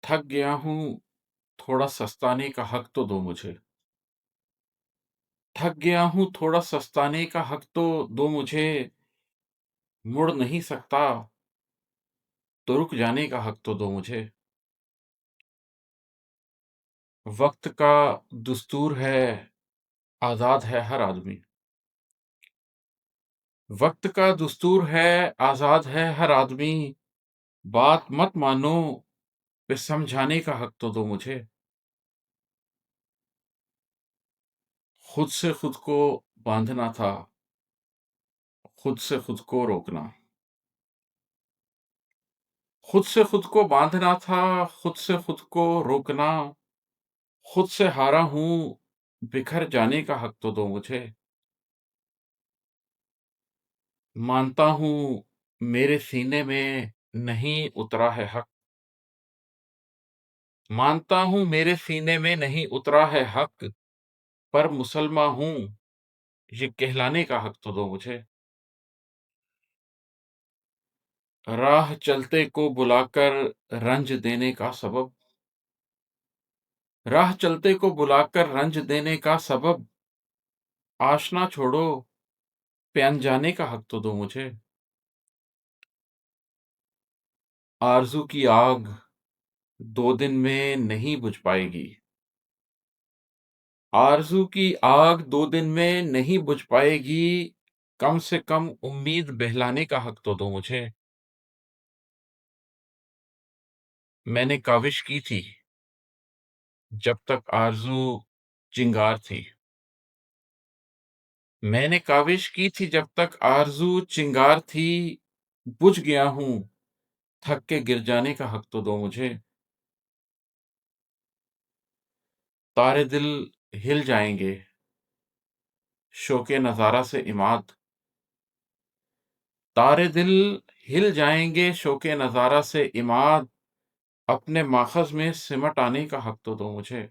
थक गया हूँ, थोड़ा सस्ताने का हक तो दो मुझे। थक गया हूँ, थोड़ा सस्ताने का हक तो दो मुझे, मुड़ नहीं सकता, तो रुक जाने का हक तो दो मुझे। वक़्त का दुस्तूर है, आज़ाद है हर आदमी। वक़्त का दुस्तूर है, आज़ाद है हर आदमी, बात मत मानो, पे समझाने का हक तो दो मुझे। खुद से खुद को बाँधना था, खुद से खुद को रोकना। खुद से खुद को बाँधना था, खुद से खुद को रोकना, खुद से हारा हूँ, बिखर जाने का हक तो दो मुझे। मानता हूँ, मेरे सीने में नहीं उतरा है हक। मानता हूँ, मेरे सीने में नहीं उतरा है हक, पर मुसलमान हूँ, ये कहलाने का हक तो दो मुझे। राह चलते को बुलाकर रंज देने का सबब, राह चलते को बुलाकर रंज देने का सबब, आशना छोड़ो, पे अनजाने का हक तो दो मुझे। आरज़ू की आग 2 दिन में नहीं बुझ पाएगी। आरज़ू की आग 2 दिन में नहीं बुझ पाएगी, कम से कम उम्मीद बहलाने का हक तो दो मुझे। मैंने काविश की थी, जब तक आरज़ू चिंगार थी। मैंने काविश की थी जब तक आरज़ू चिंगार थी, बुझ गया हूँ, थक के गिर जाने का हक तो दो मुझे। तारे दिल हिल जाएँगे, शौक़े नज़ारा से इमाद। तारे दिल हिल जाएँगे, शौक़े नज़ारा से इमाद, अपने माख़ज़ में सिमट आने का हक तो दो मुझे।